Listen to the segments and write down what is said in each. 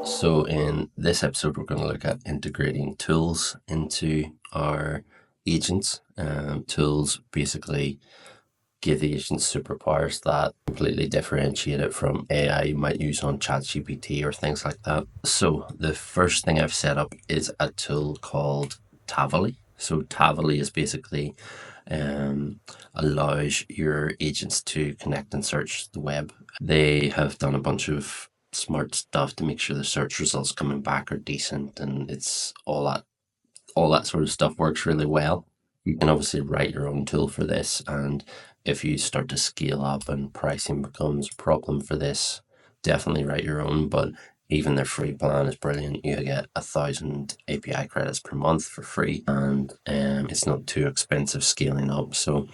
So in this episode, we're going to look at integrating tools into our agents. Tools basically give the agents superpowers that completely differentiate it from AI you might use on ChatGPT or things like that. So the first thing I've set up is a tool called Tavily. So Tavily is basically allows your agents to connect and search the web. They have done a bunch of smart stuff to make sure the search results coming back are decent, and it's all that sort of stuff works really well. You can obviously write your own tool for this, and if you start to scale up and pricing becomes a problem for this, definitely write your own. But even their free plan is brilliant. You get 1,000 API credits per month for free, and it's not too expensive scaling up. So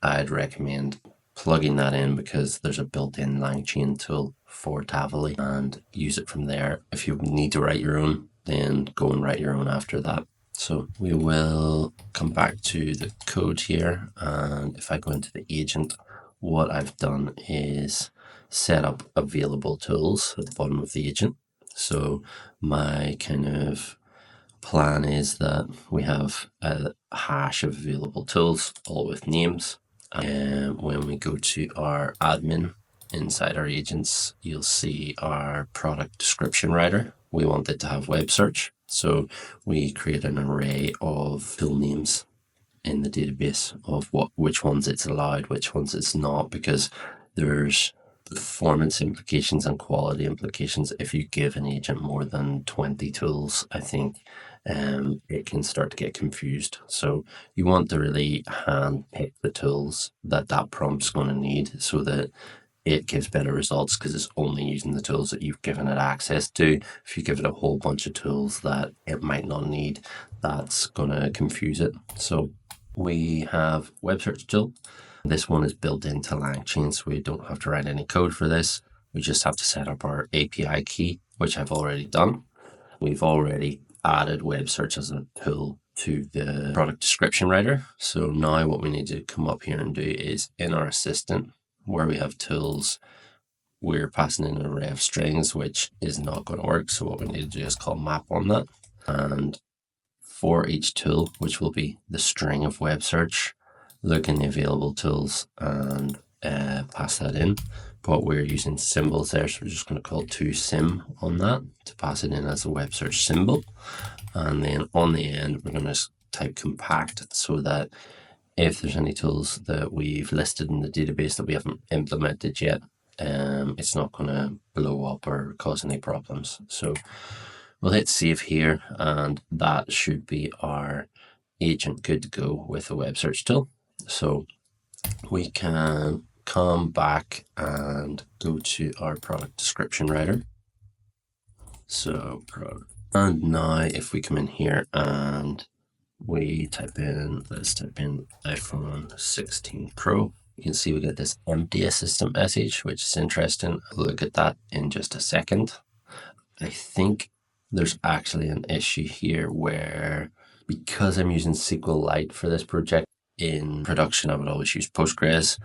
I'd recommend plugging that in because there's a built-in LangChain tool for Tavily, and use it from there. If you need to write your own, then go and write your own after that. So we will come back to the code here, and if I go into the agent, what I've done is set up available tools at the bottom of the agent. So my kind of plan is that we have a hash of available tools, all with names. And when we go to our admin inside our agents, you'll see our product description writer. We want it to have web search. So we create an array of tool names in the database of which ones it's allowed, which ones it's not, because there's performance implications and quality implications if you give an agent more than 20 tools. I think it can start to get confused. So you want to really hand pick the tools that prompt's going to need so that it gives better results, because it's only using the tools that you've given it access to. If you give it a whole bunch of tools that it might not need, that's going to confuse it. So we have web search tool. This one is built into LangChain, so we don't have to write any code for this. We just have to set up our API key, which I've already done. We've already added web search as a tool to the product description writer. So now what we need to come up here and do is in our assistant, where we have tools, we're passing in an array of strings, which is not going to work. So what we need to do is call map on that. And for each tool, which will be the string of web search, look in the available tools and pass that in. But we're using symbols there, so we're just going to call toSym on that to pass it in as a web search symbol. And then on the end, we're going to type compact so that if there's any tools that we've listed in the database that we haven't implemented yet, it's not going to blow up or cause any problems. So we'll hit save here, and that should be our agent good to go with the web search tool. So we can come back and go to our product description writer. So and now if we come in here and we let's type in iPhone 16 Pro, you can see we get this empty assistant message, which is interesting. I'll look at that in just a second. I think there's actually an issue here where, because I'm using SQLite for this project, in production I would always use Postgres.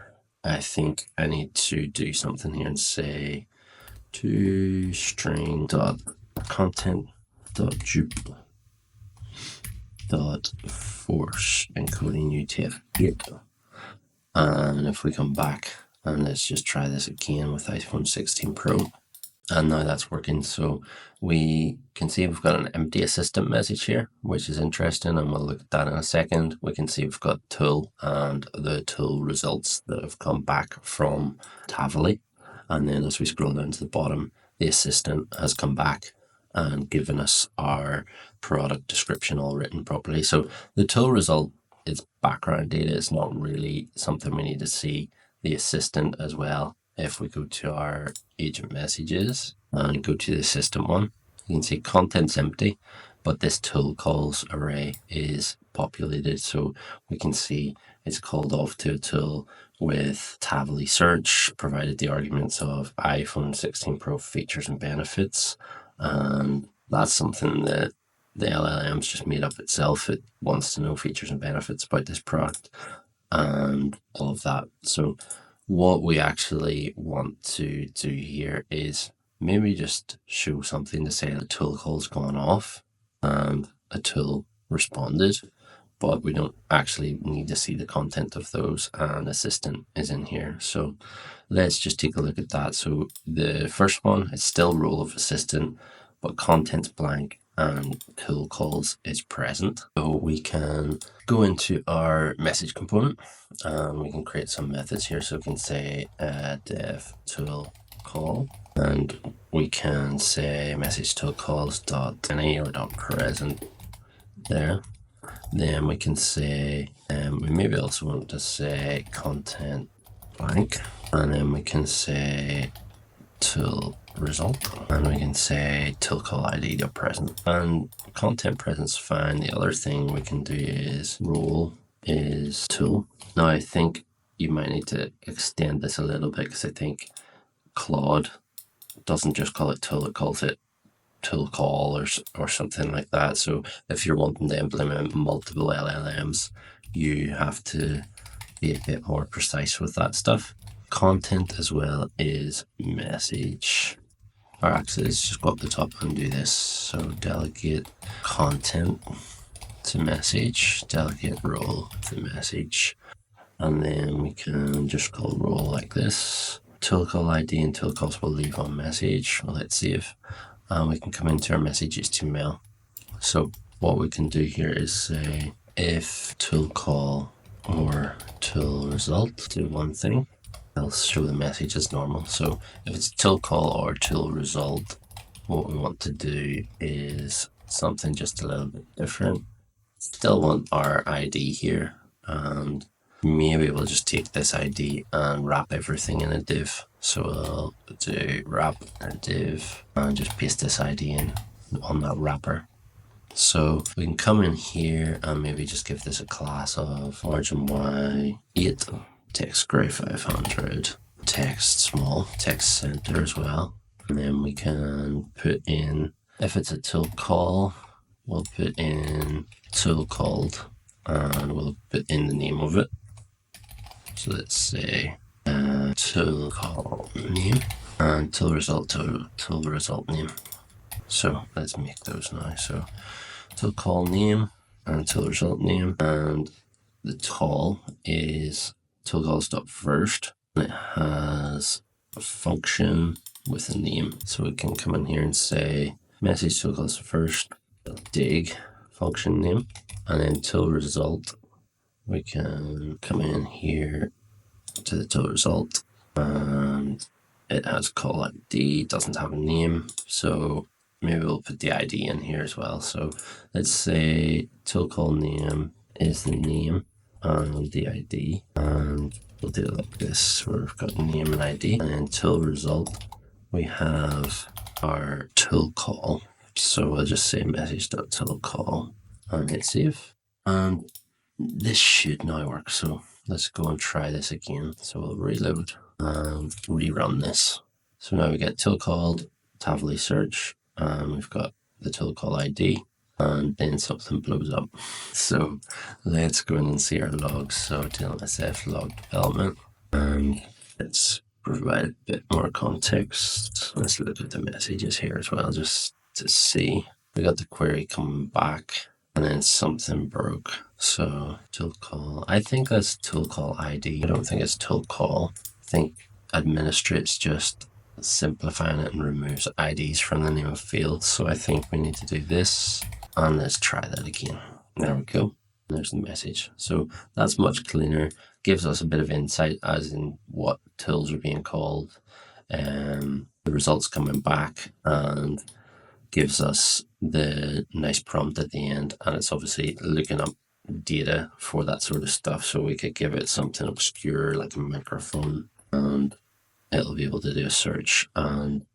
I think I need to do something here and say to string.content.jup.force encoding UTF-8. And if we come back and let's just try this again with iPhone 16 Pro, and now that's working. So we can see we've got an empty assistant message here, which is interesting, and we'll look at that in a second. We can see we've got tool and the tool results that have come back from Tavily. And then as we scroll down to the bottom, the assistant has come back and given us our product description all written properly. So the tool result is background data. It's not really something we need to see. The assistant as well. If we go to our agent messages and go to the system one, you can see content's empty, but this tool calls array is populated. So we can see it's called off to a tool with Tavily search, provided the arguments of iPhone 16 Pro features and benefits. And that's something that the LLM's just made up itself. It wants to know features and benefits about this product and all of that. So what we actually want to do here is maybe just show something to say the tool call's gone off and a tool responded, but we don't actually need to see the content of those, and assistant is in here. So let's just take a look at that. So the first one, it's still role of assistant, but content's blank and tool calls is present. So we can go into our message component and we can create some methods here. So we can say dev tool call, and we can say message tool calls dot any or dot present there. Then we can say, we maybe also want to say content blank, and then we can say tool result, and we can say tool call ID dot present, and content present's fine. The other thing we can do is role is tool. Now I think you might need to extend this a little bit, because I think Claude doesn't just call it tool, it calls it tool call or something like that. So if you're wanting to implement multiple LLMs, you have to be a bit more precise with that stuff. Content as well is message. Or actually, let's just go up the top and do this. So delegate content to message, delegate role to message, and then we can just call role like this. Tool call ID and tool calls will leave on message. Well, let's save. And we can come into our message HTML. So what we can do here is say if tool call or tool result do one thing, I'll show the message as normal. So if it's tool call or tool result, what we want to do is something just a little bit different. Still want our ID here, and maybe we'll just take this ID and wrap everything in a div. So I'll do wrap a div and just paste this ID in on that wrapper. So we can come in here and maybe just give this a class of margin Y 8, text gray 500, text small, text center as well. And then we can put in, if it's a tool call, we'll put in tool called and we'll put in the name of it. So let's say tool call name and tool result name. So let's make those now. So tool call name and tool result name, and the tool is tool calls dot first. And it has a function with a name. So we can come in here and say message tool calls first dig function name, and then tool result. We can come in here to the tool result, and it has call ID, doesn't have a name, so maybe we'll put the ID in here as well. So let's say tool call name is the name and the ID, and we'll do it like this. We've got name and ID, and then tool result we have our tool call. So we'll just say message.toolcall and hit save, and this should now work. So let's go and try this again. So we'll reload and rerun this. So now we get tool called Tavily search, and we've got the tool call ID, and then something blows up. So let's go in and see our logs. So DLSF log development, and let's provide a bit more context. Let's look at the messages here as well, just to see. We got the query coming back, and then something broke. So tool call, I think that's tool call ID. I don't think it's tool call. I think administrate's just simplifying it and removes IDs from the name of fields. So I think we need to do this, and let's try that again. There we go. There's the message. So that's much cleaner, gives us a bit of insight as in what tools are being called, the results coming back, and gives us the nice prompt at the end. And it's obviously looking up data for that sort of stuff. So we could give it something obscure like a microphone, and it'll be able to do a search and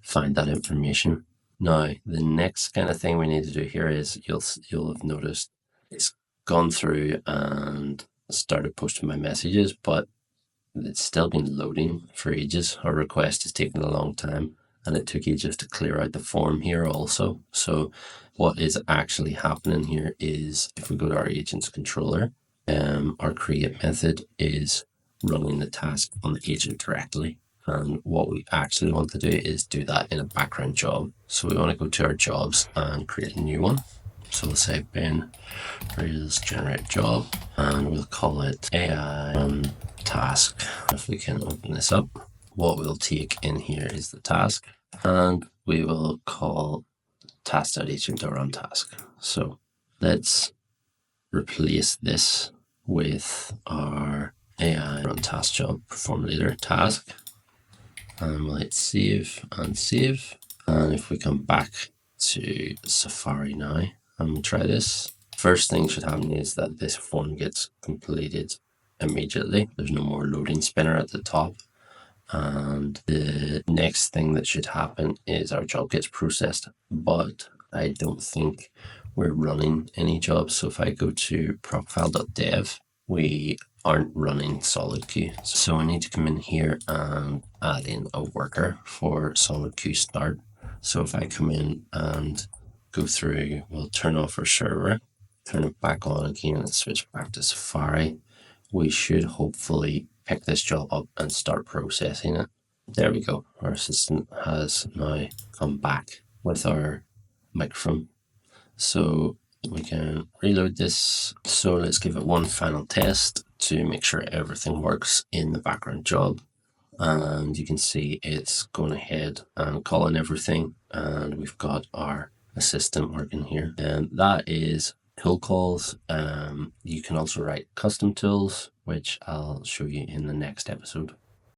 find that information. Now, the next kind of thing we need to do here is you'll have noticed it's gone through and started posting my messages, but it's still been loading for ages. Our request is taking a long time, and it took ages to clear out the form here also. So what is actually happening here is if we go to our agents controller, our create method is running the task on the agent directly. And what we actually want to do is do that in a background job. So we want to go to our jobs and create a new one. So we'll say bin Rails generate job, and we'll call it AI run task. If we can open this up, what we'll take in here is the task, and we will call task.agent.run task. So let's replace this with our AI run task job perform later task, and we'll hit save and save. And if we come back to Safari now and we try this, first thing should happen is that this form gets completed immediately. There's no more loading spinner at the top. And the next thing that should happen is our job gets processed, but I don't think we're running any jobs. So if I go to profile.dev, we aren't running solid queue. So I need to come in here and add in a worker for solid queue start. So if I come in and go through, we'll turn off our server, turn it back on again and switch back to Safari. We should hopefully pick this job up and start processing it. There we go. Our assistant has now come back with our microphone. So we can reload this. So let's give it one final test to make sure everything works in the background job. And you can see it's going ahead and calling everything. And we've got our assistant working here. And that is tool calls. You can also write custom tools, which I'll show you in the next episode.